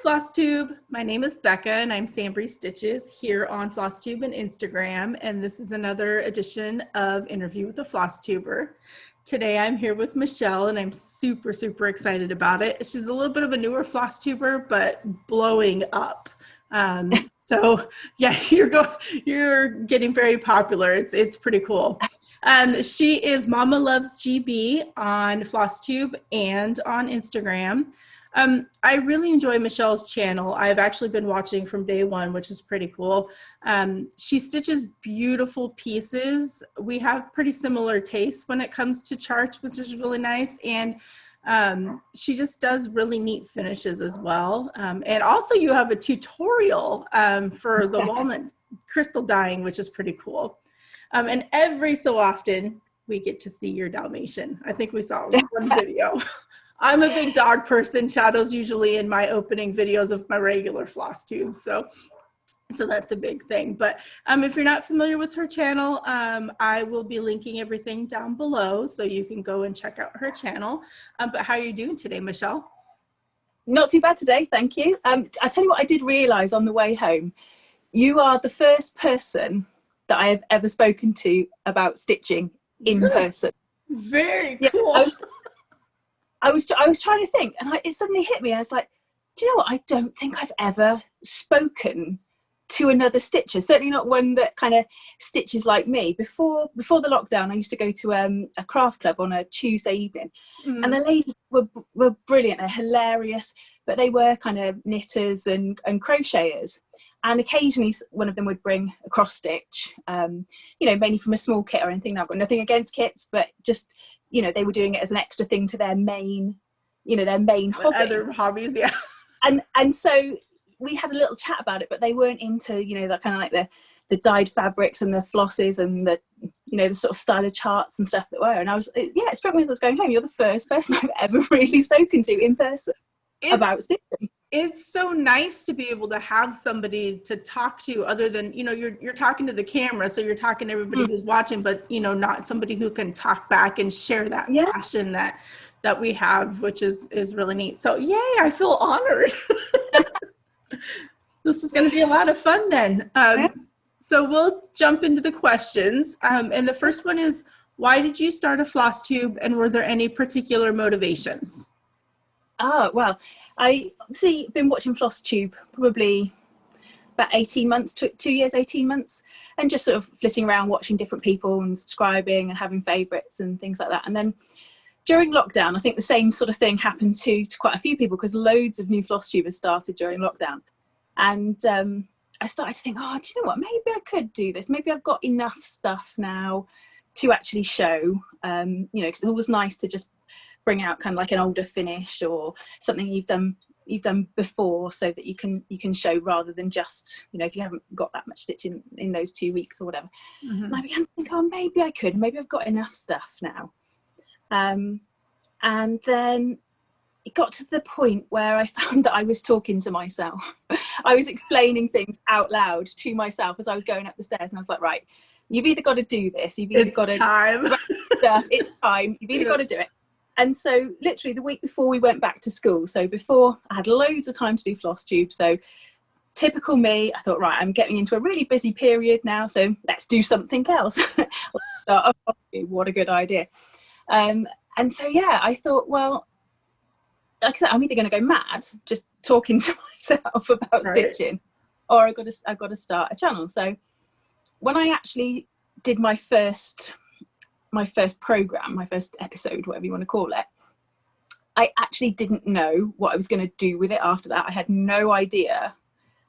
Flosstube. My name is Becca and I'm SamBrie Stitches here on Flosstube and Instagram, and this is another edition of Interview with a Flosstuber. Today I'm here with Michelle and I'm super excited about it. She's a little bit of a newer Flosstuber, but blowing up. So yeah, you're getting very popular. It's pretty cool. She is Mama Loves GB on Flosstube and on Instagram. I really enjoy Michelle's channel. I've actually been watching from day one, which is pretty cool. She stitches beautiful pieces. We have pretty similar tastes when it comes to charts, which is really nice. And she just does really neat finishes as well. And also you have a tutorial for the walnut crystal dyeing, which is pretty cool. And every so often we get to see your Dalmatian. I think we saw one video. I'm a big dog person. Shadow's usually in my opening videos of my regular floss tubes. So that's a big thing. But if you're not familiar with her channel, I will be linking everything down below so you can go and check out her channel. But how are you doing today, Michelle? Not too bad today, thank you. I tell you what, I did realise on the way home, you are the first person that I have ever spoken to about stitching in person. Very cool. Yeah, I was trying to think, and it suddenly hit me. I was like, do you know what? I don't think I've ever spoken to another stitcher. Certainly not one that kind of stitches like me. Before the lockdown, I used to go to a craft club on a Tuesday evening, and the ladies were brilliant. They're hilarious, but they were kind of knitters and crocheters. And occasionally, one of them would bring a cross stitch, mainly from a small kit or anything. Now, I've got nothing against kits, but just they were doing it as an extra thing to their main hobby. Other hobbies, yeah. And so we had a little chat about it, but they weren't into that kind of like the dyed fabrics and the flosses and the the sort of style of charts and stuff that were. And it struck me as I was going home, you're the first person I've ever really spoken to in person about stitching. It's so nice to be able to have somebody to talk to other than, you're talking to the camera, so you're talking to everybody who's watching, but, not somebody who can talk back and share that passion that we have, which is really neat. So, yay, I feel honored. This is going to be a lot of fun then. So we'll jump into the questions. And the first one is, why did you start a floss tube, and were there any particular motivations? Well, I obviously been watching Flosstube probably about 18 months, 2 years, 18 months, and just sort of flitting around watching different people and subscribing and having favourites and things like that. And then during lockdown, I think the same sort of thing happened to quite a few people, because loads of new Flosstubers started during lockdown. And I started to think, do you know what, maybe I could do this. Maybe I've got enough stuff now to actually show, because it's always nice to just bring out kind of like an older finish or something you've done before, so that you can show, rather than just if you haven't got that much stitching in those 2 weeks or whatever. And I began to think, maybe I could, maybe I've got enough stuff now. And then it got to the point where I found that I was talking to myself. I was explaining things out loud to myself as I was going up the stairs, and I was like, right, you've either got to do this, you've either got to it's time, you've either got to do it. And so literally the week before we went back to school, so before I had loads of time to do Flosstube, so typical me, I thought, right, I'm getting into a really busy period now, so let's do something else. What a good idea. And so, yeah, I thought, well, like I said, I'm either going to go mad just talking to myself about stitching, or I've got to start a channel. So when I actually did my first program, my first episode, whatever you want to call it, I actually didn't know what I was going to do with it after that. I had no idea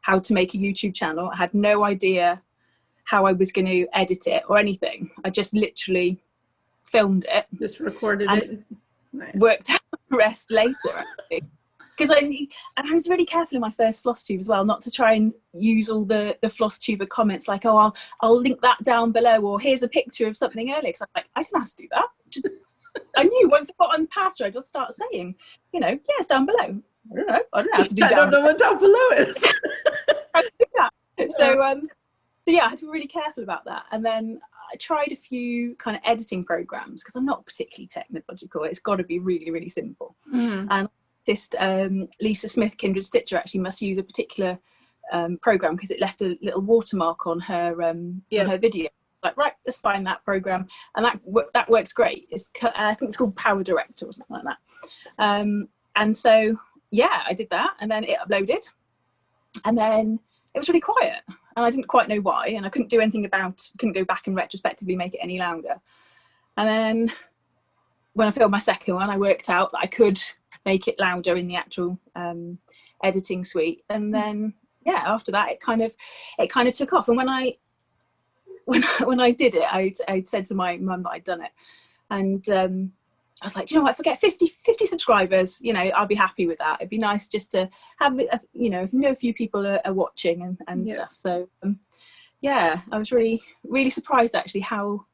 how to make a YouTube channel. I had no idea how I was going to edit it or anything. I just literally filmed it, just recorded it, worked out the rest later, actually. Because I was really careful in my first Flosstube as well, not to try and use all the Flosstuber comments like, I'll link that down below, or here's a picture of something earlier. Because I'm like, I didn't have to do that. I knew once I got on the path, I'd just start saying, it's down below. I don't know how to do that. I don't know what down below is. I do that. So yeah, I had to be really careful about that. And then I tried a few kind of editing programs, because I'm not particularly technological. It's got to be really, really simple. And noticed Lisa Smith, Kindred Stitcher, actually must use a particular program because it left a little watermark on her on her video. Like, right, let's find that program, and that works great. It's I think it's called Power Director or something like that. And so yeah, I did that, and then it uploaded, and then it was really quiet, and I didn't quite know why, and I couldn't do anything couldn't go back and retrospectively make it any louder. And then when I filmed my second one, I worked out that I could make it louder in the actual editing suite, and then yeah, after that it kind of took off. And when I did it, I'd said to my mum that I'd done it, and I was like, you know what, if I get 50 subscribers, you know, I'll be happy with that. It'd be nice just to have, you know, a few people are watching and stuff. So yeah, I was really surprised actually how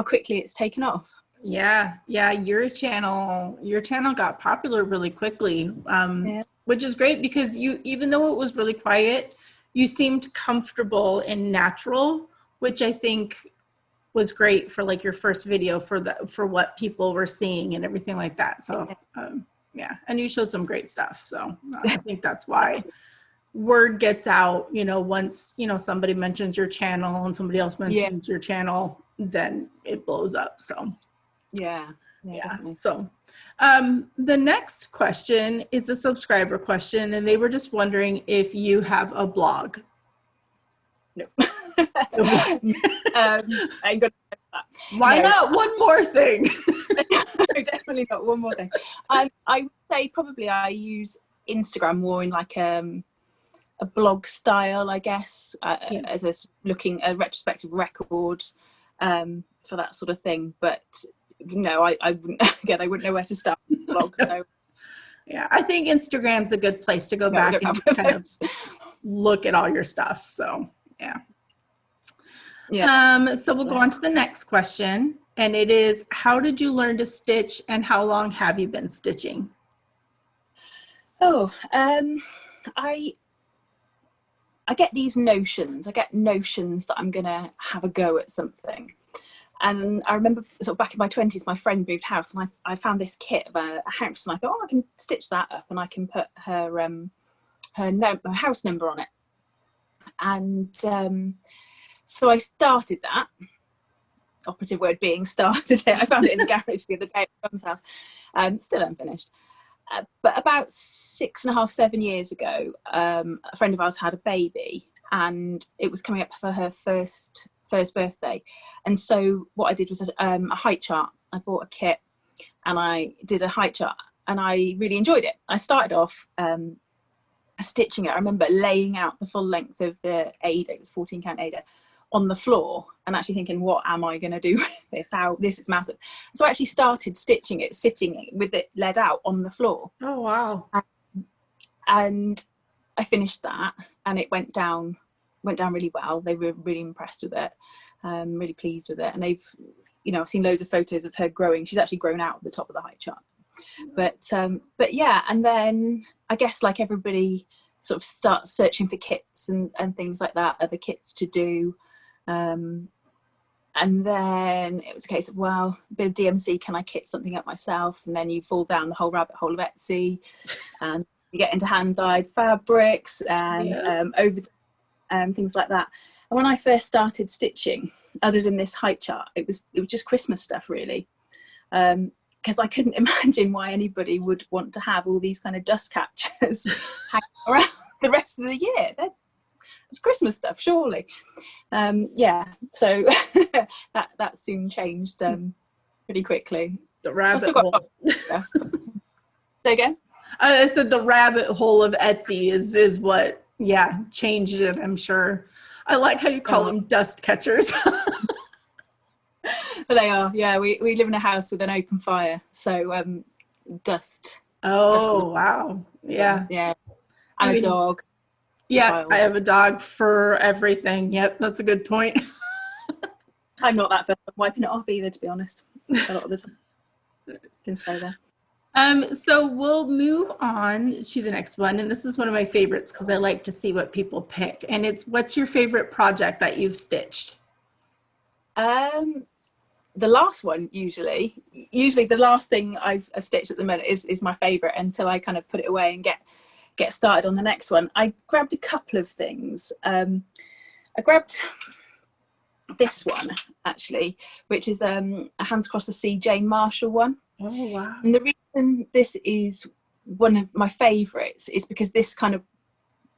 quickly it's taken off. Yeah, your channel got popular really quickly, which is great because even though it was really quiet, you seemed comfortable and natural, which I think was great for like your first video for what people were seeing and everything like that. So yeah, and you showed some great stuff. So I think that's why word gets out, you know, once, you know, somebody mentions your channel and somebody else mentions your channel, then it blows up. So yeah. Definitely. So the next question is a subscriber question, and they were just wondering if you have a blog. No. I ain't gonna say that. Why not one more thing? No, definitely not one more thing. I would say probably I use Instagram more in like a blog style, I guess, as a retrospective record for that sort of thing. But no, I wouldn't. Again, I wouldn't know where to start with a blog. So. Yeah, I think Instagram's a good place to go back and kind of look at all your stuff. So yeah. So we'll go on to the next question, and it is, how did you learn to stitch, and how long have you been stitching? I get these notions. I get notions that I'm gonna have a go at something. And I remember sort of back in my 20s, my friend moved house, and I found this kit of a house, and I thought, oh, I can stitch that up, and I can put her house number on it. And so I started that, operative word being started it. I found it in the garage the other day at my mum's house, still unfinished. But about 6.5, 7 years ago, a friend of ours had a baby, and it was coming up for her first birthday. And so what I did was a height chart. I bought a kit and I did a height chart, and I really enjoyed it. I started off stitching it. I remember laying out the full length of the Ada, it was 14 count Ada, on the floor, and actually thinking, what am I going to do with this? This is massive. So I actually started stitching it sitting with it laid out on the floor. Oh wow. And I finished that, and it went down really well. They were really impressed with it, really pleased with it, and they've, you know, I've seen loads of photos of her growing. She's actually grown out of the top of the height chart. But yeah, and then I guess like everybody sort of starts searching for kits and things like that, other kits to do. And then it was a case of, well, a bit of DMC, can I kit something up myself? And then you fall down the whole rabbit hole of Etsy, and you get into hand-dyed fabrics and over things like that. And when I first started stitching, other than this height chart, it was just Christmas stuff really, because I couldn't imagine why anybody would want to have all these kind of dust catchers hanging around the rest of the year. It's Christmas stuff, surely. Yeah, so that soon changed pretty quickly. The rabbit hole. Say again? I said the rabbit hole of Etsy is what, changed it, I'm sure. I like how you call them dust catchers. But they are, yeah. We live in a house with an open fire, so dust. Oh, wow. Yeah. Yeah. And a dog. Yeah, I have a dog for everything. Yep, that's a good point. I'm not that fast at wiping it off either, to be honest. A lot of the time. Can stay there. So we'll move on to the next one, and this is one of my favorites because I like to see what people pick. And it's, what's your favorite project that you've stitched? the last one, usually the last thing I've stitched at the minute is my favorite, until I kind of put it away and get started on the next one. I grabbed a couple of things. I grabbed this one actually, which is a Hands Across the Sea Jane Marshall one. Oh wow. And the reason this is one of my favorites is because this kind of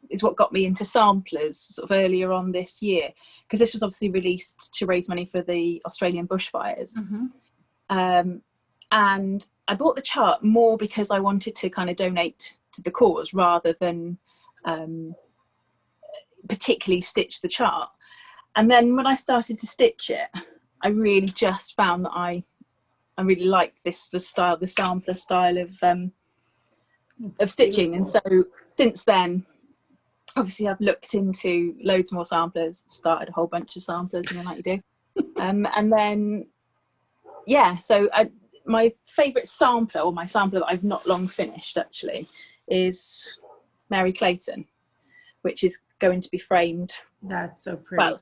is what got me into samplers sort of earlier on this year, because this was obviously released to raise money for the Australian bushfires. And I bought the chart more because I wanted to kind of donate to the cause rather than particularly stitch the chart. And then when I started to stitch it, I really just found that I really liked the style, the sampler style of stitching. And so since then, obviously I've looked into loads more samplers, started a whole bunch of samplers, you know, like you do. And then, yeah, so my favourite sampler, or my sampler that I've not long finished actually, is Mary Clayton, which is going to be framed. That's so pretty. Well,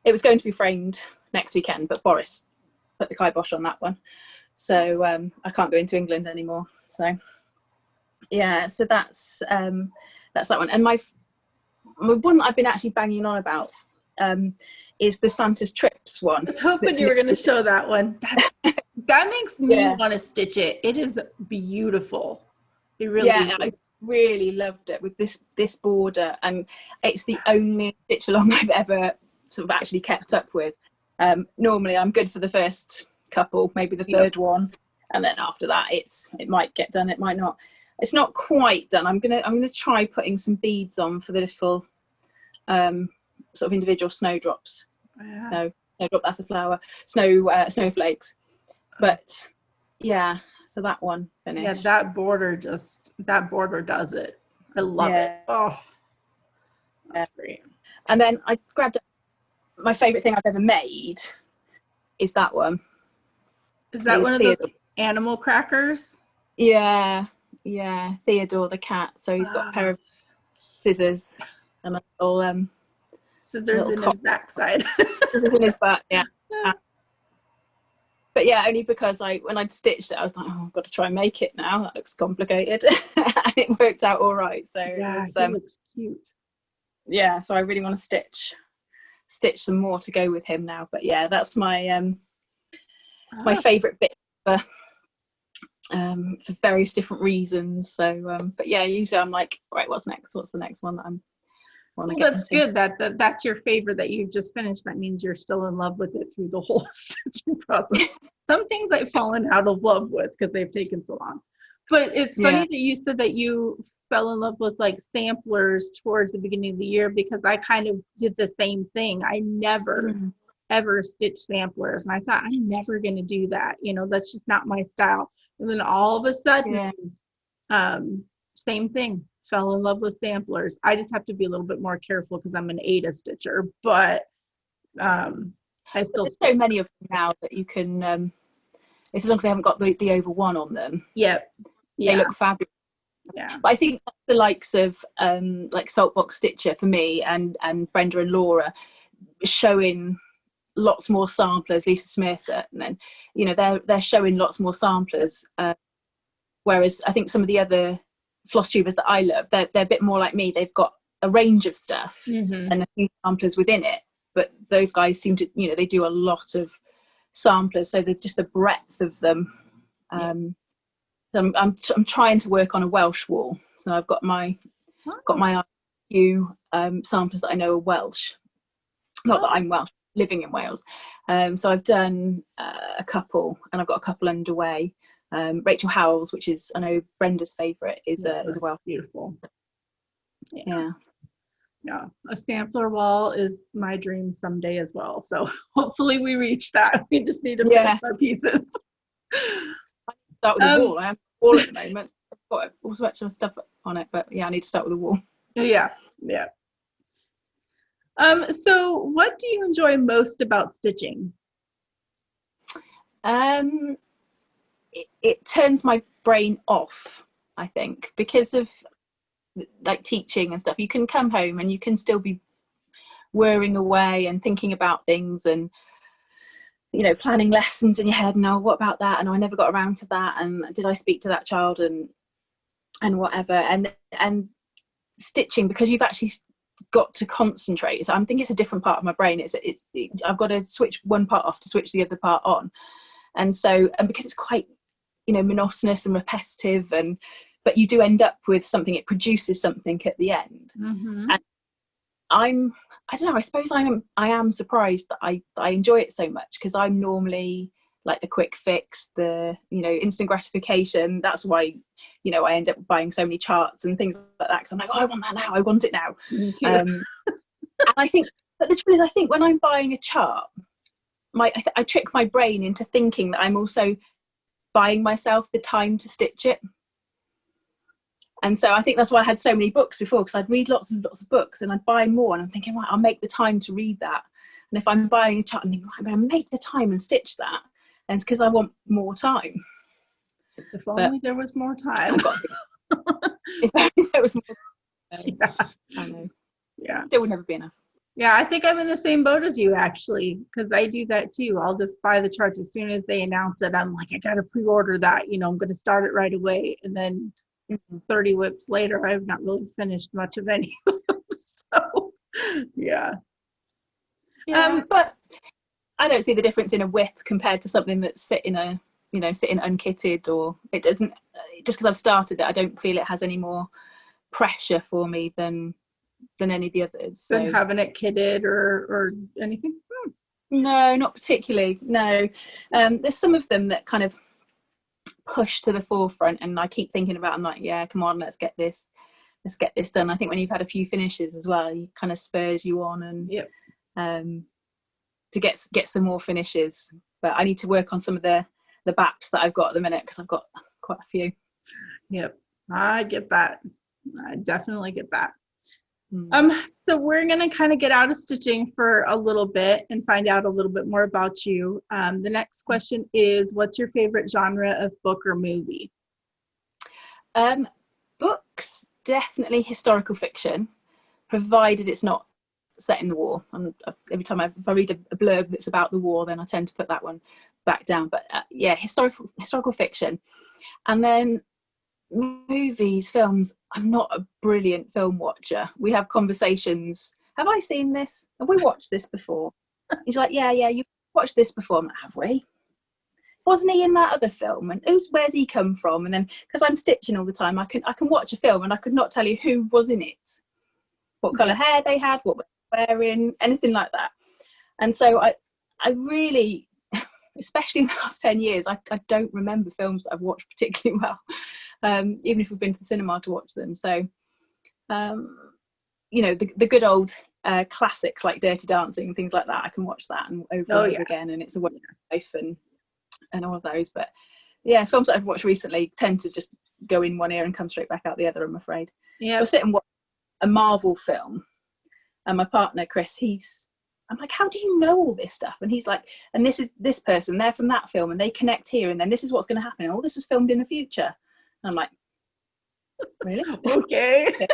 it was going to be framed next weekend, but Boris put the kibosh on that one. So I can't go into England anymore. So yeah, so that's that one. And my one that I've been actually banging on about is the Santa's Trips one. I was hoping you were going to show that one. That makes me want to stitch it. It is beautiful. It really is. I really loved it with this border, and it's the only stitch along I've ever sort of actually kept up with. Normally I'm good for the first couple, maybe the third one, and then after that it might get done, it might not. It's not quite done. I'm gonna try putting some beads on for the little sort of individual snowdrops. No, snowdrop, that's a flower. Snowflakes. But yeah, so that one finished. Yeah, that border does it. I love it. Oh, that's great. And then I grabbed my favorite thing I've ever made is that one. Is that one of those animal crackers? Yeah, Theodore the cat. So he's got a pair of scissors and a little scissors in his backside. Scissors in his butt, yeah. But yeah, only because when I'd stitched it, I was like, oh, I've got to try and make it now. That looks complicated. And it worked out all right. So yeah, it looks cute. Yeah, so I really want to stitch some more to go with him now. But yeah, that's my my favourite bit for various different reasons. So but yeah, usually I'm like, right, what's next? What's the next one that I'm want to get That's into? good. That's your favorite that you've just finished. That means you're still in love with it through the whole stitching process. Some things I've fallen out of love with because they've taken so long. But it's funny that you said that you fell in love with like samplers towards the beginning of the year, because I kind of did the same thing. I never ever stitched samplers, and I thought, I'm never going to do that. You know, that's just not my style. And then all of a sudden, same thing. Fell in love with samplers. I just have to be a little bit more careful because I'm an Ada stitcher, but I still. There's so many of them now that you can, as long as they haven't got the over one on them. They look fabulous. Yeah, but I think the likes of like Saltbox Stitcher for me, and Brenda and Laura showing lots more samplers. Lisa Smith, and then you know they're showing lots more samplers. Whereas I think some of the other floss tubers that I love, they're a bit more like me. They've got a range of stuff and a few samplers within it. But those guys seem to, you know, they do a lot of samplers. So they're just the breadth of them. I'm trying to work on a Welsh wall. So I've got my few samplers that I know are Welsh. Not that I'm Welsh, living in Wales. So I've done a couple, and I've got a couple underway. Rachel Howells, which is, I know Brenda's favourite, is a Welsh. Beautiful. Yeah, a sampler wall is my dream someday as well. So hopefully we reach that. We just need to finish our pieces. Start with the wall. I have a wall at the moment. I've got all sorts of stuff on it, but yeah, I need to start with the wall. Yeah. So what do you enjoy most about stitching? It turns my brain off, I think, because of like teaching and stuff. You can come home and you can still be whirring away and thinking about things, and planning lessons in your head, and what about that, and I never got around to that, and did I speak to that child, and whatever, and stitching, because you've actually got to concentrate. So I think it's a different part of my brain. I've got to switch one part off to switch the other part on, and because it's quite monotonous and repetitive, but you do end up with something. It produces something at the end. Mm-hmm. And I don't know, I suppose I am surprised that I enjoy it so much, because I'm normally like the quick fix, the instant gratification. That's why I end up buying so many charts and things like that, because I'm like, oh, I want that now, I want it now. Me too. And I think, but the truth is, I think when I'm buying a chart, I trick my brain into thinking that I'm also buying myself the time to stitch it. And so I think that's why I had so many books before, because I'd read lots and lots of books, and I'd buy more, and I'm thinking, right, I'll make the time to read that. And if I'm buying a chart, I'm thinking, right, I'm going to make the time and stitch that. And it's because I want more time. If only there was more time. If only there was more time. Yeah. I know. Yeah. There would never be enough. Yeah, I think I'm in the same boat as you, actually, because I do that too. I'll just buy the charts as soon as they announce it. I'm like, I got to pre-order that. I'm going to start it right away. And then 30 whips later, I've not really finished much of any of them. So, yeah. But I don't see the difference in a whip compared to something that's sitting unkitted, or it doesn't. Just because I've started it, I don't feel it has any more pressure for me than any of the others. Than having it kitted or anything. No, not particularly. No, there's some of them that kind of push to the forefront, and I keep thinking about. I'm like, yeah, come on, let's get this done. I think when you've had a few finishes as well, you kind of spurs you on, and to get some more finishes. But I need to work on some of the backs that I've got at the minute, because I've got quite a few. Yep, I get that. I definitely get that. So we're going to kind of get out of stitching for a little bit and find out a little bit more about you. The next question is, what's your favorite genre of book or movie? Books, definitely historical fiction, provided it's not set in the war. Every time if I read a blurb that's about the war, then I tend to put that one back down. But historical fiction. And then movies, films, I'm not a brilliant film watcher. We have conversations. Have I seen this? Have we watched this before? He's like, yeah, you've watched this before. I'm like, have we? Wasn't he in that other film? And where's he come from? And then, because I'm stitching all the time, I can watch a film and I could not tell you who was in it, what colour hair they had, what were they wearing, anything like that. And so I really, especially in the last 10 years, I don't remember films that I've watched particularly well, even if we've been to the cinema to watch them. So, the good old classics like Dirty Dancing and things like that, I can watch that and over again, and It's a Wonderful Life and all of those. But yeah, films that I've watched recently tend to just go in one ear and come straight back out the other, I'm afraid. Yeah. I'll sit and watch a Marvel film, and my partner Chris, I'm like, how do you know all this stuff? And he's like, and this is this person, they're from that film, and they connect here, and then this is what's going to happen, and all this was filmed in the future. And I'm like, really? Okay.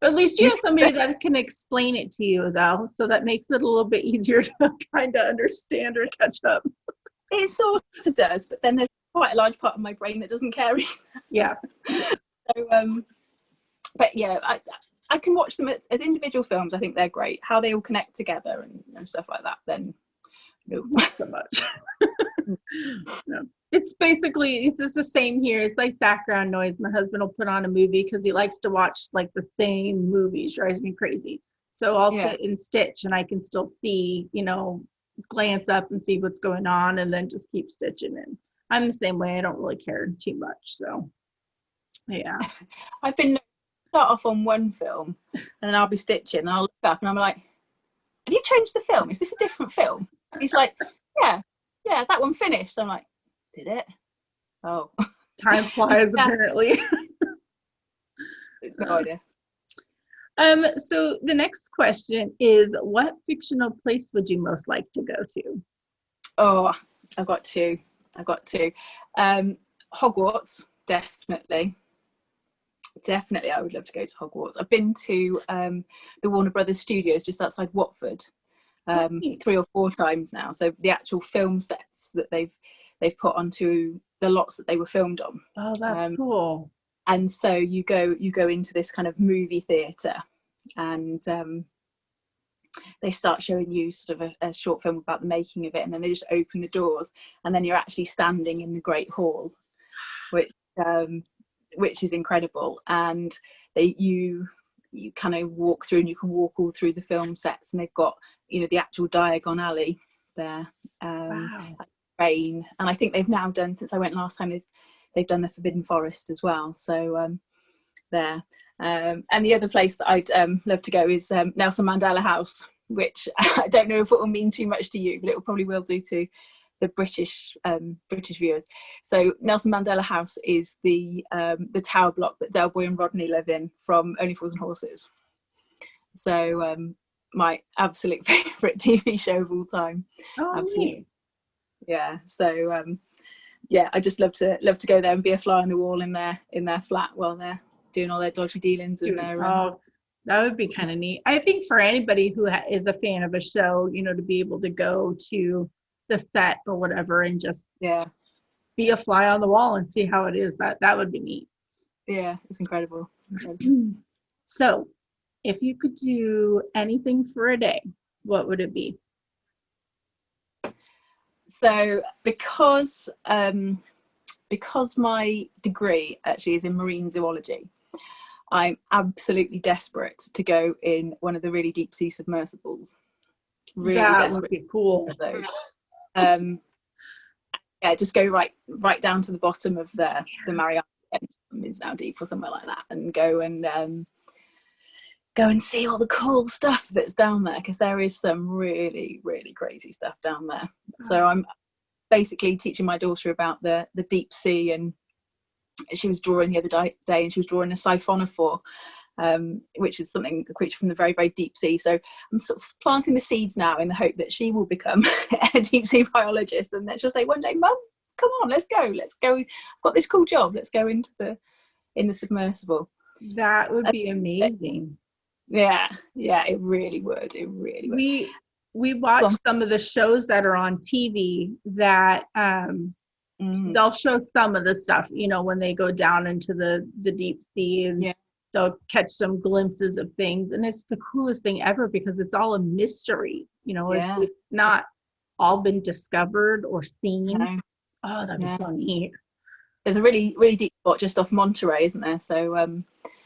At least you have somebody that can explain it to you, though, so that makes it a little bit easier to kind of understand or catch up. It sort of does, but then there's quite a large part of my brain that doesn't care either. Yeah. So, but yeah, I can watch them as individual films. I think they're great. How they all connect together and stuff like that, then no. Not so much. No. It's the same here. It's like background noise. My husband will put on a movie because he likes to watch like the same movies. Drives me crazy. So I'll sit and stitch, and I can still see, glance up and see what's going on, and then just keep stitching. And I'm the same way. I don't really care too much. So yeah. I've been start off on one film, and then I'll be stitching, and I'll look up and I'm like, have you changed the film? Is this a different film? He's like, yeah, that one finished. I'm like, did it? Oh. Time flies, apparently. No idea. So the next question is, what fictional place would you most like to go to? Oh, I've got two. Hogwarts, definitely. I would love to go to Hogwarts. I've been to the Warner Brothers Studios just outside Watford, 3 or 4 times now. So the actual film sets that they've put onto the lots that they were filmed on. Oh, that's cool. And so you go into this kind of movie theatre, and they start showing you sort of a short film about the making of it, and then they just open the doors, and then you're actually standing in the Great Hall, which is incredible. And you kind of walk through, and you can walk all through the film sets, and they've got, you know, the actual Diagon Alley there. Wow. Rain, and I think they've now done, since I went last time, they've done the Forbidden Forest as well. So there. And the other place that I'd love to go is Nelson Mandela House, which I don't know if it will mean too much to you, but it probably will do to the British viewers. So Nelson Mandela House is the tower block that Del Boy and Rodney live in from Only Fools and Horses. So my absolute favourite TV show of all time. Oh, absolutely. neat. Yeah. So yeah, I just love to go there and be a fly on the wall in their flat while they're doing all their dodgy dealings in their. Oh, that would be kind of neat. I think for anybody who is a fan of a show, you know, to be able to go to the set or whatever and just be a fly on the wall and see how it is, that would be neat. Yeah, it's incredible. So if you could do anything for a day, what would it be? So because my degree actually is in marine zoology, I'm absolutely desperate to go in one of the really deep sea submersibles. Really that desperate. Would be cool. For those. Yeah, just go right down to the bottom of the Mariana, now deep or somewhere like that, and go and see all the cool stuff that's down there, because there is some really, really crazy stuff down there. So I'm basically teaching my daughter about the deep sea, and she was drawing the other day, and she was drawing a siphonophore, which is a creature from the very, very deep sea. So I'm sort of planting the seeds now in the hope that she will become a deep sea biologist, and then she'll say one day, "Mum, come on, let's go. I've got this cool job. Let's go in the submersible." That would be amazing. Yeah, it really would. It really would. We watch some of the shows that are on TV that they'll show some of the stuff, you know, when they go down into the deep sea, and they'll catch some glimpses of things, and it's the coolest thing ever because it's all a mystery, you know. It's not all been discovered or seen. No. Oh, that'd be so neat. There's a really, really deep spot just off Monterey, isn't there? So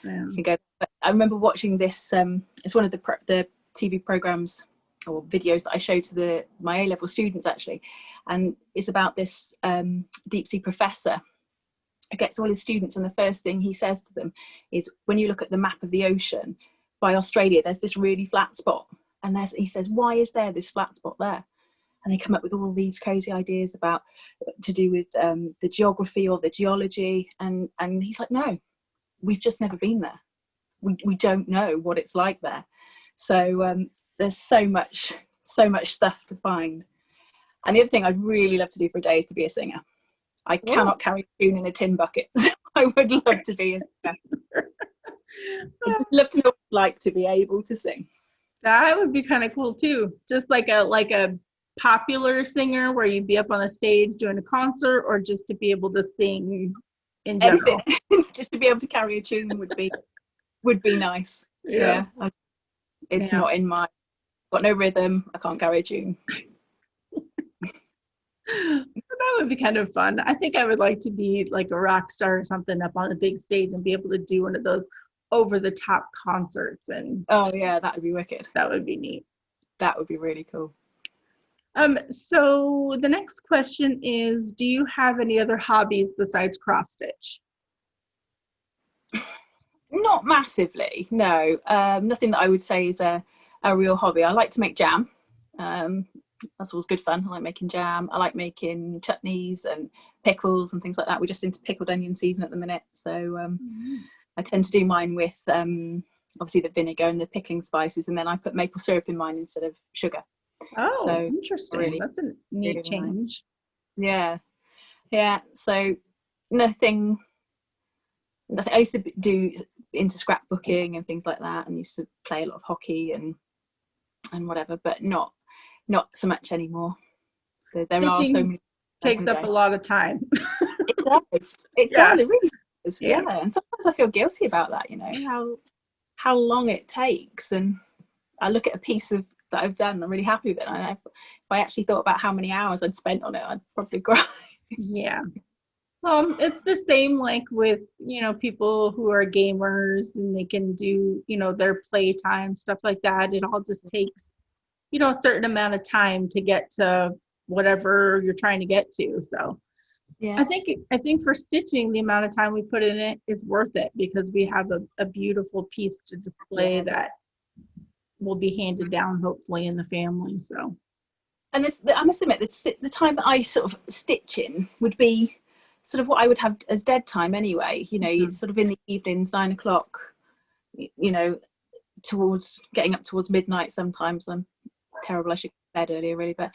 you can go. But I remember watching this. It's one of the TV programs or videos that I show to my A-level students, actually, and it's about this deep sea professor who gets all his students, and the first thing he says to them is, when you look at the map of the ocean by Australia, there's this really flat spot, and he says, why is there this flat spot there? And they come up with all these crazy ideas about to do with the geography or the geology, and he's like, no, we've just never been there. We don't know what it's like there. So there's so much stuff to find. And the other thing I'd really love to do for a day is to be a singer. I cannot carry a tune in a tin bucket, so I would love to be a singer. I'd just love to know what it's like to be able to sing. That would be kind of cool too. Just like a popular singer where you'd be up on the stage doing a concert, or just to be able to sing in general. Just to be able to carry a tune would be nice. Yeah. It's not in my, got no rhythm, I can't carry a tune. That would be kind of fun. I think I would like to be like a rock star or something up on the big stage and be able to do one of those over the top concerts. And oh yeah, that would be wicked. That would be neat. That would be really cool. So the next question is, do you have any other hobbies besides cross stitch? Not massively, no. Nothing that I would say is a real hobby. I like to make jam. That's always good fun. I like making jam. I like making chutneys and pickles and things like that. We're just into pickled onion season at the minute. So I tend to do mine with obviously the vinegar and the pickling spices, and then I put maple syrup in mine instead of sugar. Oh, so interesting. Really, that's a neat change. Nice. Yeah. So nothing. I used to do into scrapbooking and things like that, and used to play a lot of hockey and whatever, but not not so much anymore. There are so Stitching many. takes up a lot of time. It does. It Yeah. does. It really does. Yeah. Yeah. And sometimes I feel guilty about that. You know how long it takes, and I look at a piece of that I've done. I'm really happy with it. And if I actually thought about how many hours I'd spent on it, I'd probably cry. Yeah. It's the same like with, you know, people who are gamers and they can do, you know, their playtime, stuff like that. It all just takes, you know, a certain amount of time to get to whatever you're trying to get to. So Yeah. I think for stitching, the amount of time we put in it is worth it because we have a beautiful piece to display that will be handed down hopefully in the family. So, and this, I must admit, the time that I sort of stitch in would be sort of what I would have as dead time anyway. You know, it's sort of in the evenings, 9 o'clock. You know, towards getting up towards midnight. Sometimes I'm terrible. I should go to bed earlier, really. But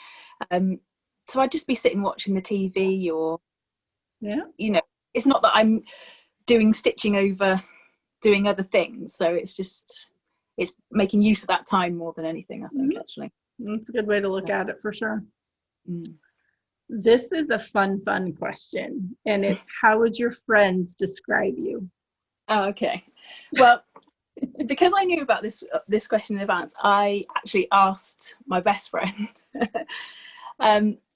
so I'd just be sitting watching the TV, or you know, it's not that I'm doing stitching over doing other things. So it's making use of that time more than anything, I think. Actually, that's a good way to look at it for sure. Mm. This is a fun question, and it's how would your friends describe you? Oh, okay. Well, because I knew about this question in advance, I actually asked my best friend.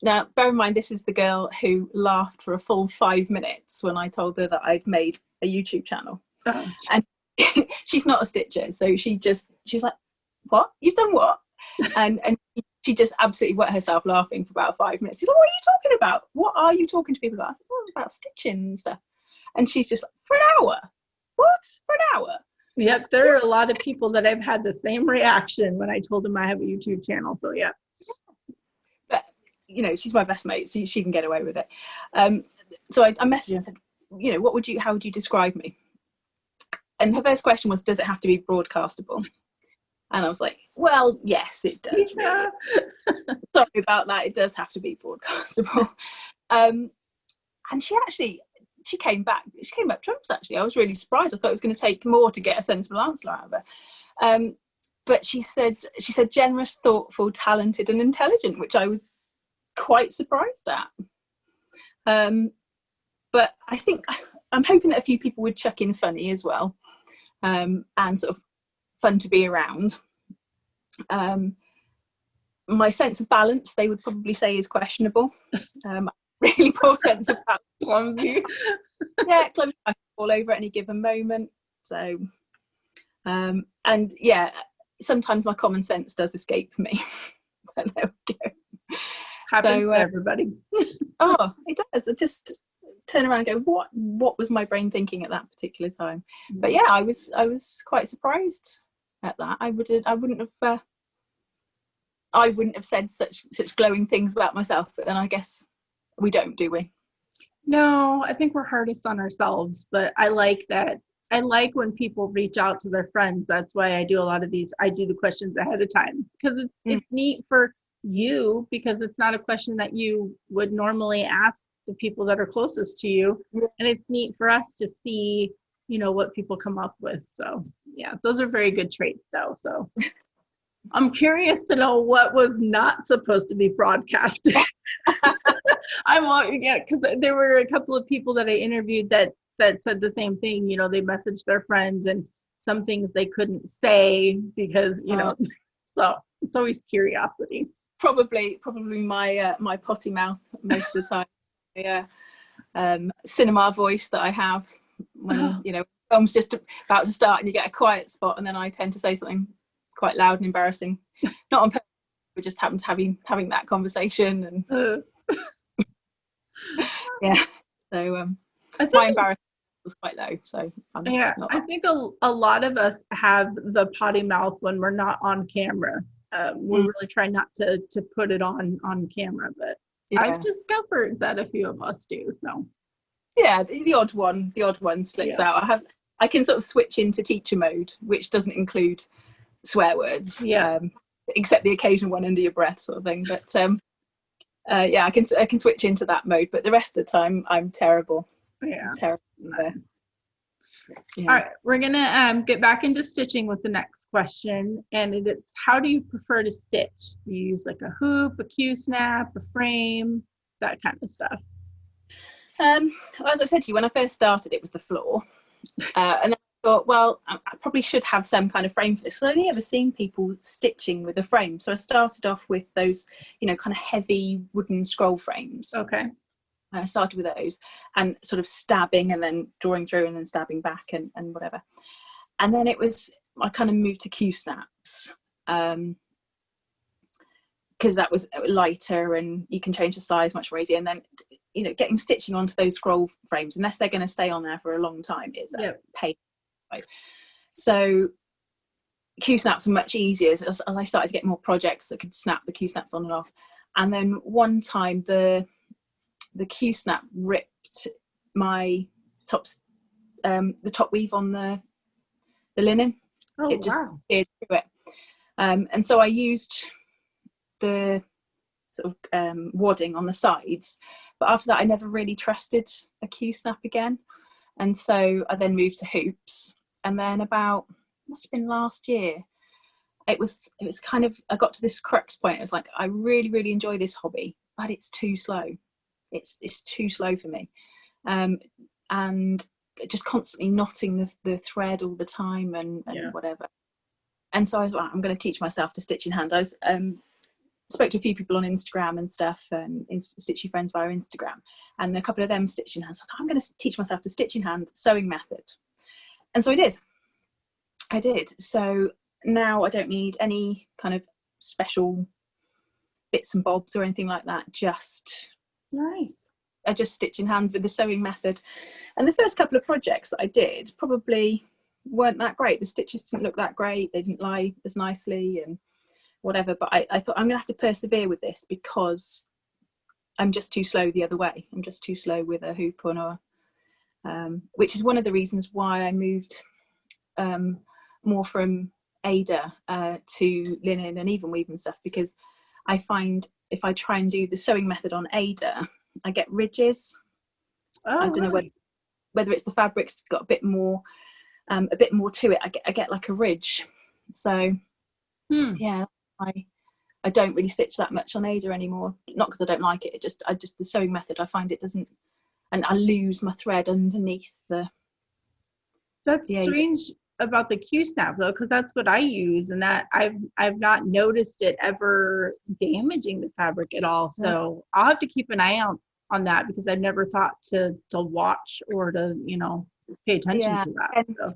Now, bear in mind, this is the girl who laughed for a full 5 minutes when I told her that I'd made a YouTube channel. Oh. And she's not a stitcher, so she was like, "What? You've done what?" And she just absolutely wet herself laughing for about 5 minutes. She's like, "What are you talking about? What are you talking to people about?" I said, "Well, about stitching and stuff." And she's just like, "For an hour? What? For an hour?" Yep, there are a lot of people that I've had the same reaction when I told them I have a YouTube channel. So yeah. But you know, she's my best mate, so she can get away with it. So I messaged her and said, you know, how would you describe me? And her first question was, does it have to be broadcastable? And I was like, well, yes, it does. Yeah. Really. Sorry about that. It does have to be broadcastable. And she came back. She came up trumps, actually. I was really surprised. I thought it was going to take more to get a sensible answer out of her. But she said generous, thoughtful, talented, and intelligent, which I was quite surprised at. But I think I'm hoping that a few people would chuck in funny as well, and sort of fun to be around. My sense of balance, they would probably say, is questionable. Really poor sense of balance. Clumsy. Yeah, clumsy. I fall over at any given moment. So, and yeah, sometimes my common sense does escape me. But there we go. Happens to everybody. Oh, it does. I just turn around and go, what was my brain thinking at that particular time? But yeah, I was quite surprised at that. I wouldn't have said such glowing things about myself, but then I guess we don't, do we? No, I think we're hardest on ourselves, but I like that. I like when people reach out to their friends. That's why I do a lot of these. I do the questions ahead of time because it's neat for you, because it's not a question that you would normally ask the people that are closest to you. And it's neat for us to see, you know, what people come up with. So yeah, those are very good traits though. So I'm curious to know what was not supposed to be broadcasted. Because there were a couple of people that I interviewed that said the same thing. You know, they messaged their friends and some things they couldn't say because, you know, so it's always curiosity. Probably my potty mouth most of the time. Yeah, cinema voice that I have when you know, film's just about to start and you get a quiet spot, and then I tend to say something quite loud and embarrassing. Not on purpose, we just happened to having that conversation, and yeah. So my embarrassment was quite low. So I think a lot of us have the potty mouth when we're not on camera. We really try not to put it on camera, but I've discovered that a few of us do. So yeah, the odd one slips out. I can sort of switch into teacher mode, which doesn't include swear words, except the occasional one under your breath sort of thing. But I can switch into that mode, but the rest of the time I'm terrible. Yeah, terrible. Nice. Yeah. All right, we're gonna get back into stitching with the next question, and it's how do you prefer to stitch? Do you use like a hoop, a Q-snap, a frame, that kind of stuff? As I said to you, when I first started, it was the floor, and then I thought, well, I probably should have some kind of frame for this, because I've only ever seen people stitching with a frame. So I started off with those, you know, kind of heavy wooden scroll frames. Okay. I started with those and sort of stabbing and then drawing through and then stabbing back and whatever. And then I kind of moved to Q-snaps, because that was lighter and you can change the size much more easy. And then, you know, getting stitching onto those scroll frames, unless they're going to stay on there for a long time, is a pain. So Q-snaps are much easier as I started to get more projects that could snap the Q-snaps on and off. And then one time the Q-snap ripped my the top weave on the linen. Oh, it just wow. appeared through it. And so I used the sort of wadding on the sides, but after that I never really trusted a Q-snap again, and so I then moved to hoops. And then about, must have been last year, it was kind of, I got to this crux point. It was like, I really enjoy this hobby, but it's too slow. It's too slow for me, and just constantly knotting the thread all the time and whatever. And so I was like, I'm going to teach myself to stitch in hand. I was spoke to a few people on Instagram and stuff, and stitchy friends via Instagram, and a couple of them stitch in hand. So I thought, I'm going to teach myself to stitch in hand sewing method. And so I did. So now I don't need any kind of special bits and bobs or anything like that. Nice. I just stitch in hand with the sewing method. And the first couple of projects that I did probably weren't that great. The stitches didn't look that great. They didn't lie as nicely and whatever. But I thought, I'm going to have to persevere with this, because I'm just too slow the other way. I'm just too slow with a hoop or which is one of the reasons why I moved more from Ada to linen and even weave and stuff, because I find if I try and do the sewing method on Ada, I get ridges. Oh, I don't know whether it's the fabric's got a bit more to it. I get like a ridge. So yeah, I don't really stitch that much on Ada anymore. Not because I don't like it. I just the sewing method, I find it doesn't, and I lose my thread underneath the. That's strange about the Q-snap though, because that's what I use, and that I've not noticed it ever damaging the fabric at all. So I'll have to keep an eye out on that, because I've never thought to watch or to, you know, pay attention to that.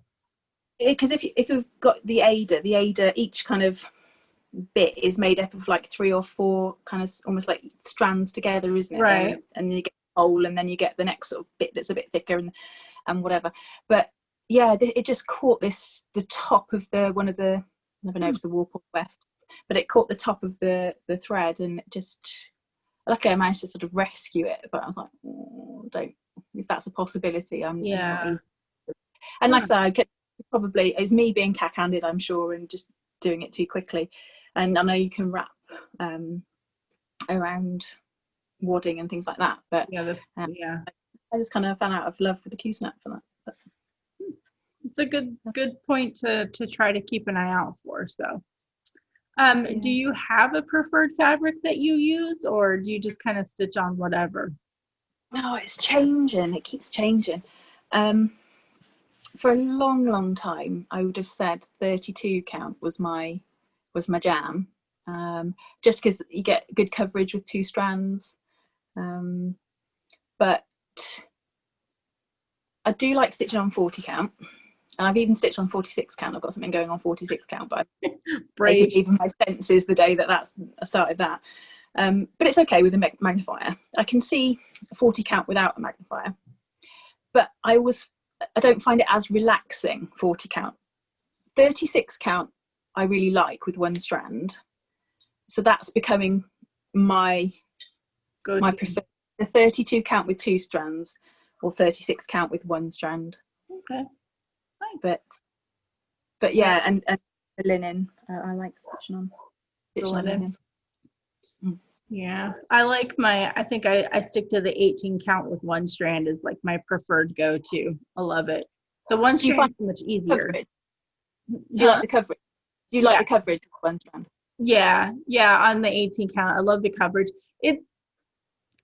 Because if you've got the Ada, each kind of bit is made up of like 3 or 4 kind of almost like strands together, isn't it? Right. And you get a hole, and then you get the next sort of bit that's a bit thicker and whatever. But yeah, it just caught the top of one of the, I never know if it's the warp or weft, but it caught the top of the thread, and just, luckily I managed to sort of rescue it. But I was like, don't, if that's a possibility, I'm not even. And like I said, I could probably, it's me being cack-handed, I'm sure, and just doing it too quickly. And I know you can wrap around wadding and things like that, but I just kind of fell out of love with the Q-snap for that. But it's a good point to try to keep an eye out for. So do you have a preferred fabric that you use, or do you just kind of stitch on whatever? No, it's changing. It keeps changing. For a long time, I would have said 32 count was my jam, just because you get good coverage with 2 strands. But I do like stitching on 40 count, and I've even stitched on 46 count. I've got something going on 46 count, but Brave. Even my senses the day I started that. But it's okay with a magnifier. I can see 40 count without a magnifier, but I don't find it as relaxing. 40 count. 36 count I really like with 1 strand, so that's becoming my preferred. The 32 count with 2 strands, or 36 count with 1 strand. Okay, nice. But yeah, and the linen, I like stitching on the linen. Yeah, I think I stick to the 18 count with 1 strand is like my preferred go-to. I love it. The one Do you strand find is so much easier. coverage? Do you like the coverage? Do you like the coverage of one strand? Yeah, yeah, on the 18 count. I love the coverage.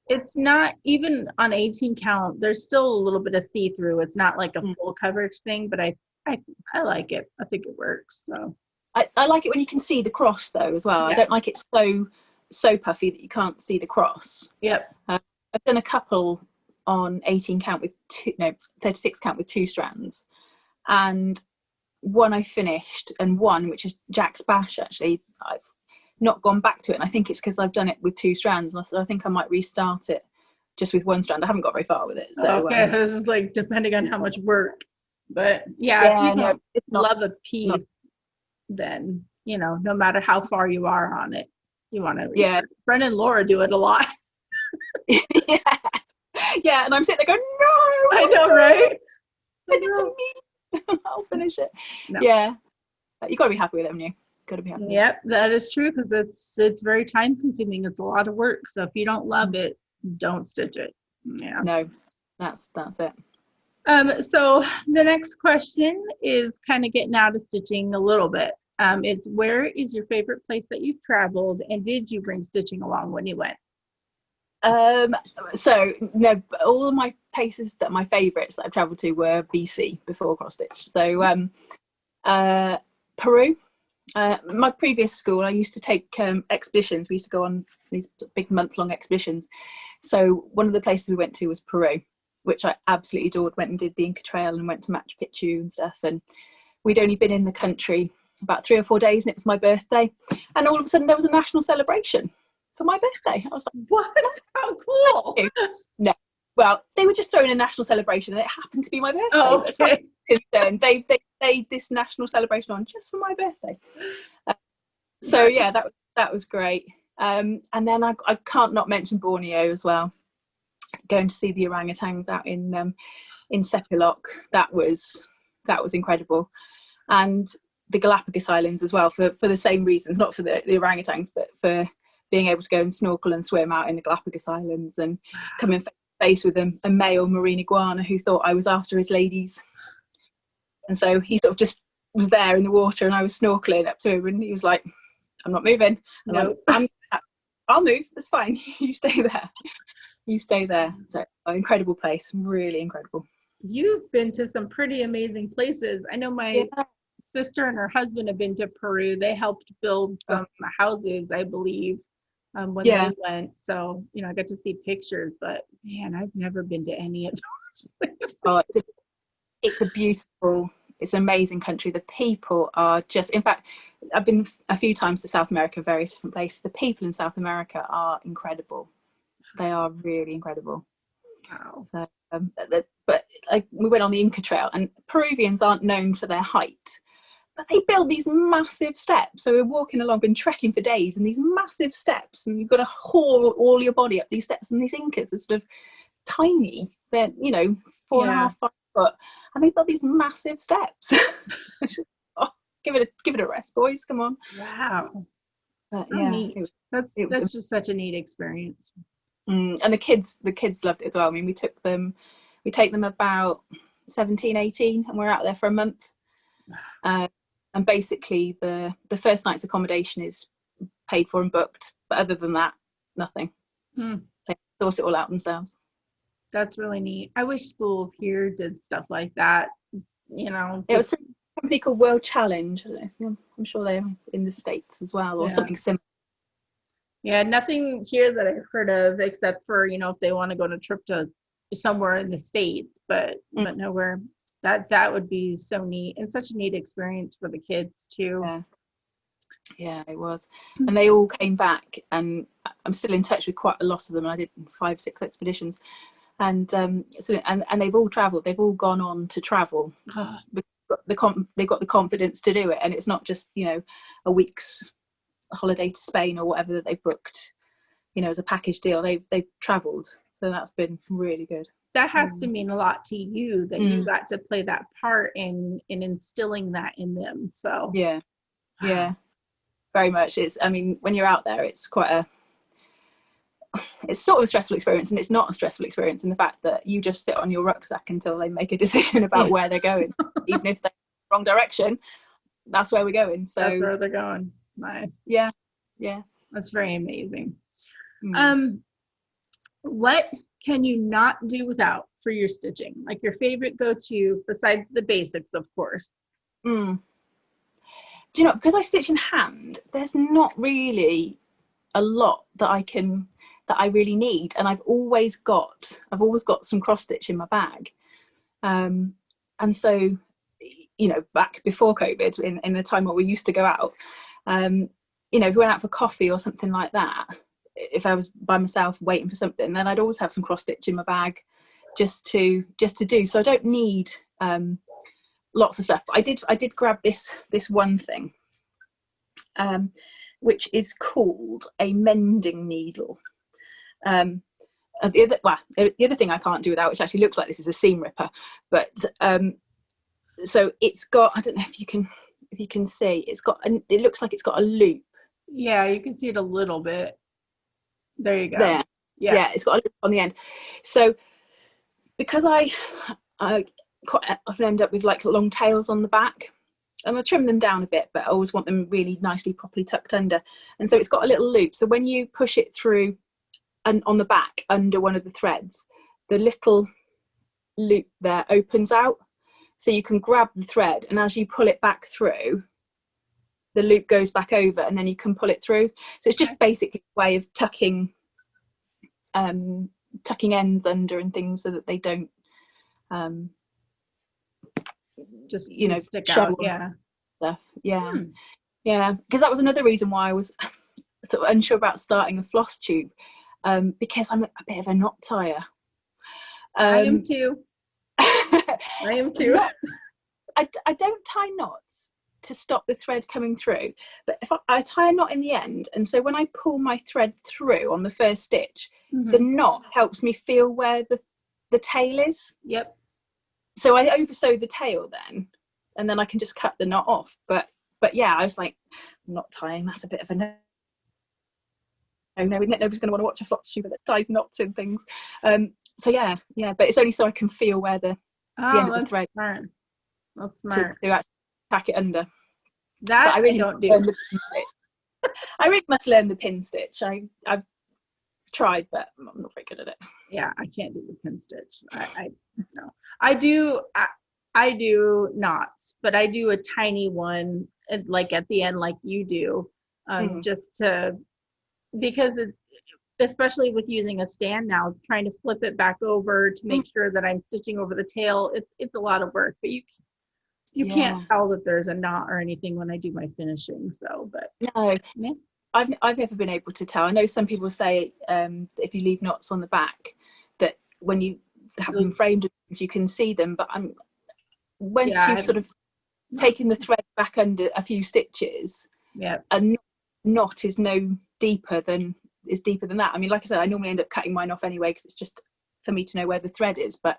It's not even on 18 count, there's still a little bit of see-through. It's not like a full coverage thing, but I like it. I think it works. So I like it when you can see the cross though as well. yeah. I don't like it so puffy that you can't see the cross. Yep. I've done a couple on 18 count with 36 count with 2 strands, and one I finished, and one, which is Jack's Bash, actually I've not gone back to it, and I think it's because I've done it with 2 strands, and I think I might restart it just with 1 strand. I haven't got very far with it, so Okay, this is like depending on how much work, but yeah, if you don't love a piece, then no matter how far you are on it, you want to restart. Brendan and Laura do it a lot. yeah, and I'm sitting there going, no, I know, right? Send it to me. I'll finish it. No. Yeah, you got to be happy with it, haven't you? Got to be happy. Yep, that is true, because it's very time consuming. It's a lot of work. So if you don't love it, don't stitch it. Yeah. No, that's it. So the next question is kind of getting out of stitching a little bit. It's, where is your favorite place that you've traveled, and did you bring stitching along when you went? So no, all of my places that my favorites that I've traveled to were BC before cross stitch. So Peru. My previous school, I used to take expeditions. We used to go on these big month-long expeditions. So one of the places we went to was Peru, which I absolutely adored. Went and did the Inca Trail and went to Machu Picchu and stuff. And we'd only been in the country about 3 or 4 days, and it was my birthday. And all of a sudden there was a national celebration for my birthday. I was like, what? How cool. No. Well, they were just throwing a national celebration, and it happened to be my birthday. Oh, okay. They made this national celebration on just for my birthday. So yeah, that was great. And then I can't not mention Borneo as well. Going to see the orangutans out in Sepilok, that was incredible. And the Galapagos Islands as well, for the same reasons, not for the orangutans, but for being able to go and snorkel and swim out in the Galapagos Islands, and coming face with a male marine iguana who thought I was after his ladies. And so he sort of just was there in the water, and I was snorkeling up to him, and he was like, I'm not moving. No. I'll move, it's fine. You stay there. So incredible place, really incredible. You've been to some pretty amazing places. I know my sister and her husband have been to Peru. They helped build some houses, I believe, when they went. So, I got to see pictures, but man, I've never been to any of those places. Oh, it's it's an amazing country. The people are just, in fact, I've been a few times to South America, various different places. The people in South America are incredible. They are really incredible. Wow. So, but like, we went on the Inca Trail, and Peruvians aren't known for their height, but they build these massive steps. So we're walking along, been trekking for days, and these massive steps, and you've got to haul all your body up these steps. And these Incas are sort of tiny. They're 4.5, 5 foot, and they've got these massive steps. Just, give it a rest, boys. Come on. Wow. But, neat. That's just such a neat experience. And the kids loved it as well. I mean, we take them about 17, 18, and we're out there for a month. And basically the first night's accommodation is paid for and booked, but other than that, nothing. They sort it all out themselves. That's really neat. I wish schools here did stuff like that. It was a company called World Challenge. I don't know, I'm sure they're in the States as well, or something similar. Yeah, nothing here that I've heard of, except for if they want to go on a trip to somewhere in the States, but nowhere. That would be so neat, and such a neat experience for the kids too. Yeah, it was. And they all came back, and I'm still in touch with quite a lot of them. I did 5, 6 expeditions, and and they've all traveled. They've all gone on to travel. They've got the confidence to do it, and it's not just a week's holiday to Spain or whatever that they've booked as a package deal. They've traveled, so that's been really good. That has to mean a lot to you, that you got to play that part in instilling that in them. So yeah, very much. It's, I mean, when you're out there, it's quite it's sort of a stressful experience, and it's not a stressful experience in the fact that you just sit on your rucksack until they make a decision about where they're going. Even if they're in the wrong direction, that's where we're going. So that's where they're going. Nice. Yeah. That's very amazing. Mm. What can you not do without for your stitching? Like your favorite go-to besides the basics, of course. Do you know, because I stitch in hand, there's not really a lot that I really need, and I've always got some cross stitch in my bag, and so, you know, back before COVID, in the time where we used to go out, you know, if we went out for coffee or something like that, if I was by myself waiting for something, then I'd always have some cross stitch in my bag just to do. So I don't need lots of stuff. But I did grab this one thing, which is called a mending needle. The other thing I can't do without, which actually looks like this, is a seam ripper. But so it's got, I don't know if you can see, it looks like it's got a loop. Yeah, you can see it a little bit. There you go. There. Yeah, it's got a loop on the end. So because I quite often end up with like long tails on the back, and I trim them down a bit, but I always want them really nicely properly tucked under. And so it's got a little loop. So when you push it through and on the back under one of the threads, the little loop there opens out. So you can grab the thread, and as you pull it back through, the loop goes back over, and then you can pull it through. So it's just basically a way of tucking ends under and things so that they don't just, you know, stick show out. Yeah. Stuff. Yeah, because that was another reason why I was sort of unsure about starting a floss tube, because I'm a bit of a knot tire. I am too. I am too. I don't tie knots to stop the thread coming through, but if I tie a knot in the end, and so when I pull my thread through on the first stitch, the knot helps me feel where the tail is. Yep. So I oversew the tail then, and then I can just cut the knot off. But yeah, I was like, I'm not tying, that's a bit of a no, nobody's going to want to watch a floss tuber that ties knots in things. So yeah, but it's only so I can feel where the end of the thread. Smart. That's smart. To actually tack it under. That I really don't do. I really must learn the pin stitch. I've tried, but I'm not very good at it. Yeah, I can't do the pin stitch. No. I do knots, but I do a tiny one, like at the end, like you do, just to, because especially with using a stand now, trying to flip it back over to make sure that I'm stitching over the tail. It's a lot of work, but you can't tell that there's a knot or anything when I do my finishing. So, but no, yeah. I've never been able to tell. I know some people say if you leave knots on the back, that when you have them framed, you can see them. But once you've sort of taken the thread back under a few stitches, a knot is deeper than that. I mean, like I said, I normally end up cutting mine off anyway because it's just for me to know where the thread is. But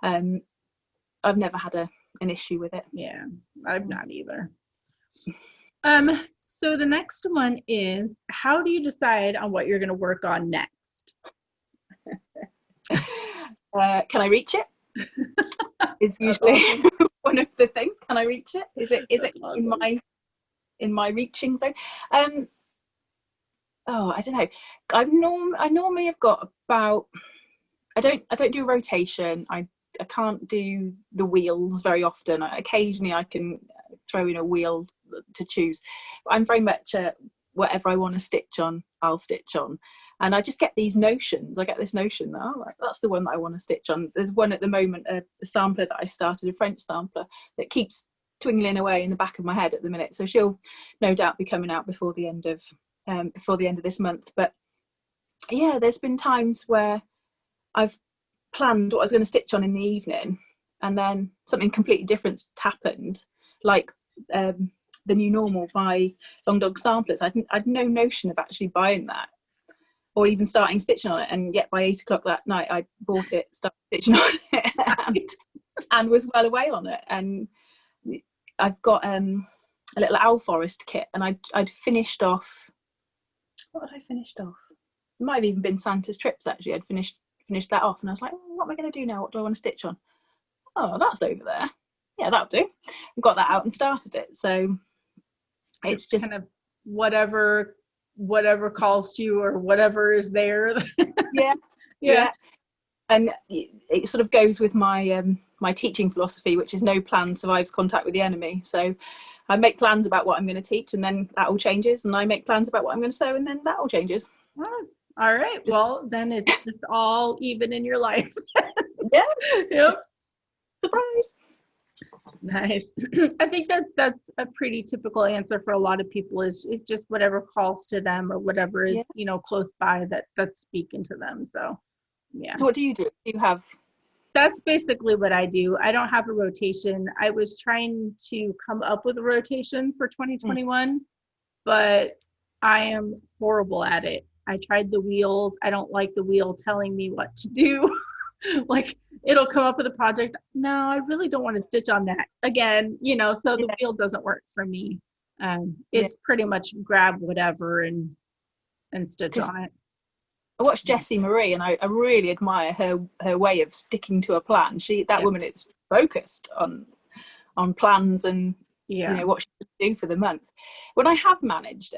I've never had an issue with it. Yeah, I've not either. So the next one is, how do you decide on what you're going to work on next? Can I reach it? Is usually one of the things. Can I reach it? Is it awesome. in my reaching zone? I don't know. I normally have got about. I don't do rotation. I can't do the wheels very often. Occasionally I can throw in a wheel to choose. But I'm very much whatever I want to stitch on, I'll stitch on. And I just get these notions. I get this notion that, that's the one that I want to stitch on. There's one at the moment, a sampler that I started, a French sampler, that keeps twinkling away in the back of my head at the minute. So she'll no doubt be coming out before the end of this month. But yeah, there's been times where I've planned what I was going to stitch on in the evening, and then something completely different happened, like the new normal by Long Dog Samplers. I'd no notion of actually buying that or even starting stitching on it, and yet by 8 o'clock that night I bought it, started stitching on it and was well away on it. And I've got a little owl forest kit, and I'd finished off, what had I finished off? it might have even been Santa's trips actually. I'd finished that off, and I was like, what am I going to do now? What do I want to stitch on? Oh, that's over there. Yeah, that'll do. I got that out and started it. So it's just kind of whatever calls to you or whatever is there. yeah. And it sort of goes with my my teaching philosophy, which is no plan survives contact with the enemy. So I make plans about what I'm going to teach, and then that all changes, and I make plans about what I'm going to sew, and then that all changes. All right, well then it's just all even in your life. Yeah. Yep. Surprise. Nice. I think that's a pretty typical answer for a lot of people, is it's just whatever calls to them or whatever is close by that's speaking to them. So yeah. So what do you do? Do you have? That's basically what I do. I don't have a rotation. I was trying to come up with a rotation for 2021, but I am horrible at it. I tried the wheels. I don't like the wheel telling me what to do. Like it'll come up with a project. No, I really don't want to stitch on that again, so the wheel doesn't work for me. It's pretty much grab whatever and stitch on it. I watched Jessie Marie, and I really admire her way of sticking to a plan. That woman is focused on plans and what she should do for the month. When I have managed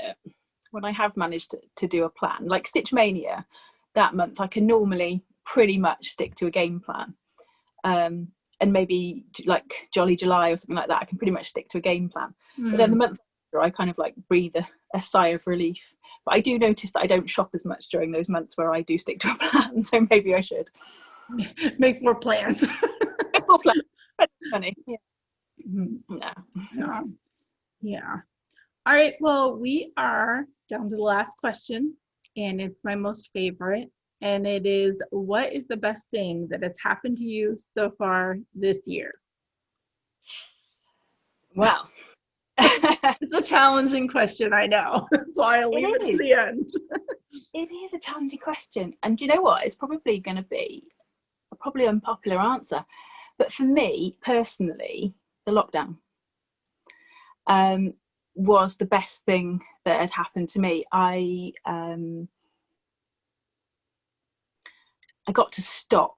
to do a plan, like Stitch Mania, that month I can normally pretty much stick to a game plan. And maybe like Jolly July or something like that, I can pretty much stick to a game plan. But then the month after, I kind of like breathe a sigh of relief. But I do notice that I don't shop as much during those months where I do stick to a plan, so maybe I should make more plans. Make more plans. That's funny. Yeah. All right, well, we are down to the last question, and it's my most favorite. And it is, what is the best thing that has happened to you so far this year? Well, it's a challenging question, I know. That's why I'll leave it to the end. It is a challenging question. And do you know what? It's probably going to be a unpopular answer. But for me, personally, the lockdown was the best thing that had happened to me. I got to stop.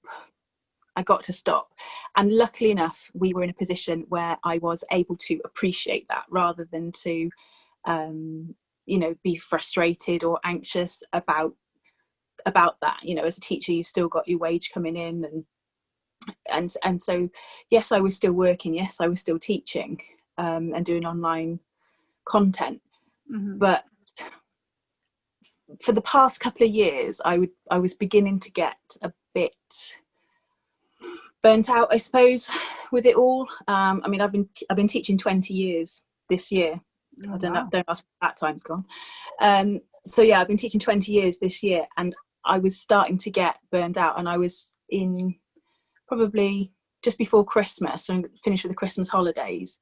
And luckily enough, we were in a position where I was able to appreciate that rather than to, be frustrated or anxious about that. As a teacher, you've still got your wage coming in, and so, yes, I was still working. Yes, I was still teaching and doing online content. But for the past couple of years, I was beginning to get a bit burnt out, I suppose, with it all. I've been teaching 20 years this year. I don't know, don't ask if that time's gone. So yeah, I've been teaching 20 years this year, and I was starting to get burned out, and I was in probably just before Christmas and finished with the Christmas holidays.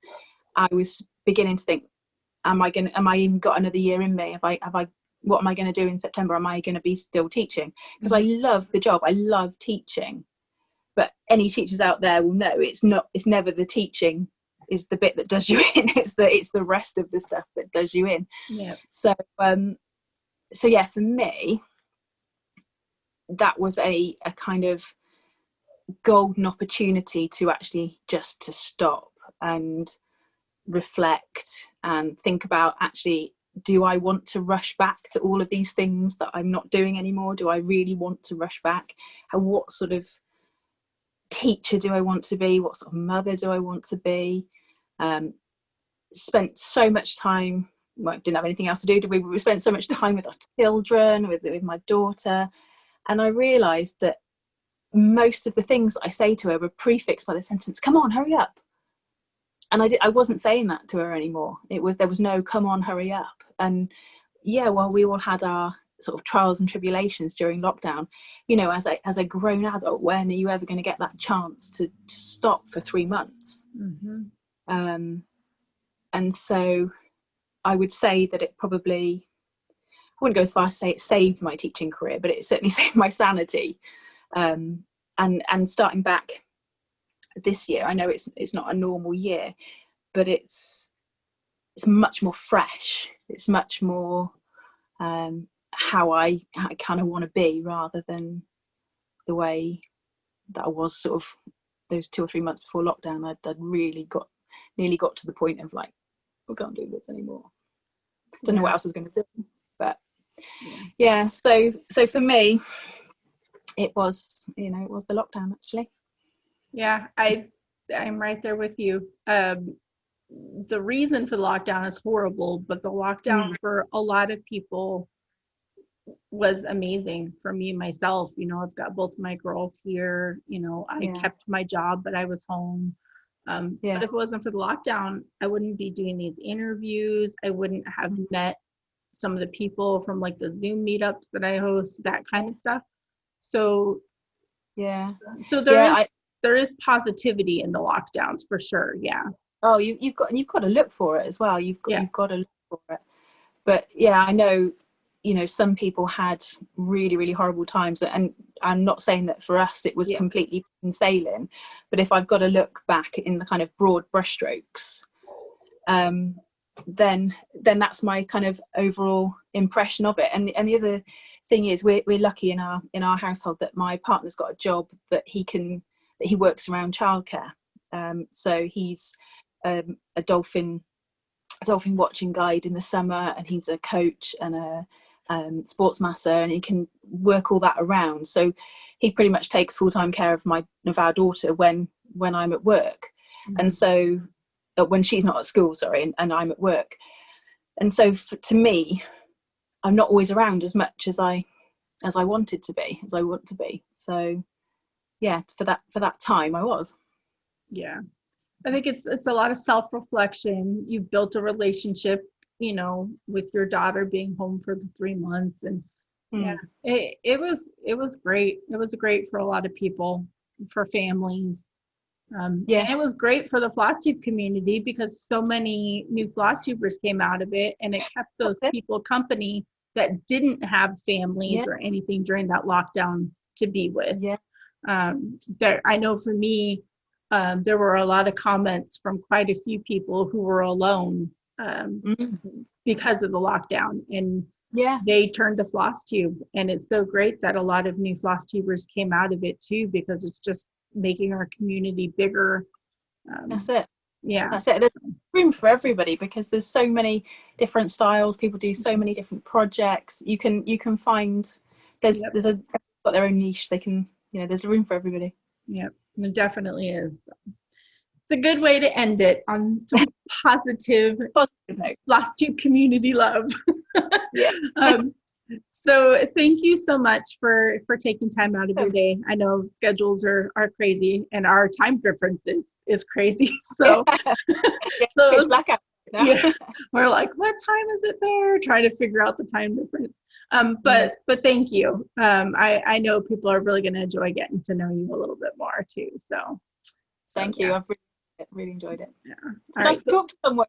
I was beginning to think, am I even got another year in me? What am I going to do in September? Am I going to be still teaching? Because I love the job. I love teaching. But any teachers out there will know it's never the teaching is the bit that does you in. It's the rest of the stuff that does you in. Yeah. So yeah, for me, that was a kind of golden opportunity to actually just to stop and reflect and think about, actually, do I want to rush back to all of these things that I'm not doing anymore? Do I really want to rush back? And what sort of teacher do I want to be? What sort of mother do I want to be? Spent so much time, didn't have anything else to do, did we? We spent so much time with our children, with my daughter, and I realised that most of the things that I say to her were prefixed by the sentence, "Come on, hurry up." And I wasn't saying that to her anymore. There was no "come on, hurry up." And yeah, while we all had our sort of trials and tribulations during lockdown, as a grown adult, when are you ever going to get that chance to stop for 3 months? And so I would say that it probably, I wouldn't go as far as to say it saved my teaching career, but it certainly saved my sanity. And starting back this year, I know it's not a normal year, but it's much more fresh. It's much more how I kind of want to be, rather than the way that I was sort of those 2 or 3 months before lockdown. I'd really nearly got to the point of like, I can't do this anymore. Don't know what else I was going to do. But yeah, so for me, it was the lockdown, actually. Yeah, I'm right there with you. The reason for the lockdown is horrible, but the lockdown for a lot of people was amazing. For me myself, I've got both my girls here. I kept my job, but I was home. But if it wasn't for the lockdown, I wouldn't be doing these interviews. I wouldn't have met some of the people from like the Zoom meetups that I host, that kind of stuff. So there is positivity in the lockdowns for sure. Yeah. Oh, you've got to look for it as well. You've got to look for it. But yeah, I know, some people had really, really horrible times, and I'm not saying that for us it was completely sailing, but if I've got to look back in the kind of broad brushstrokes, then that's my kind of overall impression of it. And the other thing is, we're lucky in our household that my partner's got a job that he works around childcare. So he's a dolphin watching guide in the summer, and he's a coach and a sports masser, and he can work all that around. So he pretty much takes full-time care of our daughter when I'm at work. And so when she's not at school, and I'm at work. And so to me, I'm not always around as much as I want to be. So yeah, for that time I was. Yeah. I think it's a lot of self-reflection. You've built a relationship, with your daughter being home for the 3 months, and it was great. It was great for a lot of people, for families. And it was great for the Flosstube community, because so many new Flosstubers came out of it, and it kept those people company that didn't have families or anything during that lockdown to be with. I know for me, there were a lot of comments from quite a few people who were alone because of the lockdown, and they turned to Flosstube. And it's so great that a lot of new Flosstubers came out of it too, because it's just making our community bigger. That's it. Yeah, that's it. There's room for everybody, because there's so many different styles. People do so many different projects. You can find everyone's got their own niche. They can, there's room for everybody. Yep, it definitely is. It's a good way to end it on some positive Flosstube community love. So thank you so much for taking time out of your day. I know schedules are crazy, and our time difference is crazy. So, it's blackout now. We're like, what time is it there? Trying to figure out the time difference. But thank you. I know people are really going to enjoy getting to know you a little bit more too. So thank you. I've really enjoyed it. Yeah. Nice to talk to someone.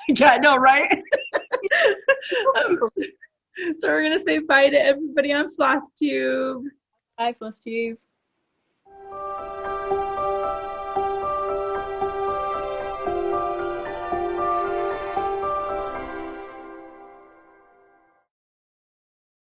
Yeah, I know, right? So we're going to say bye to everybody on Flosstube. Bye, Flosstube.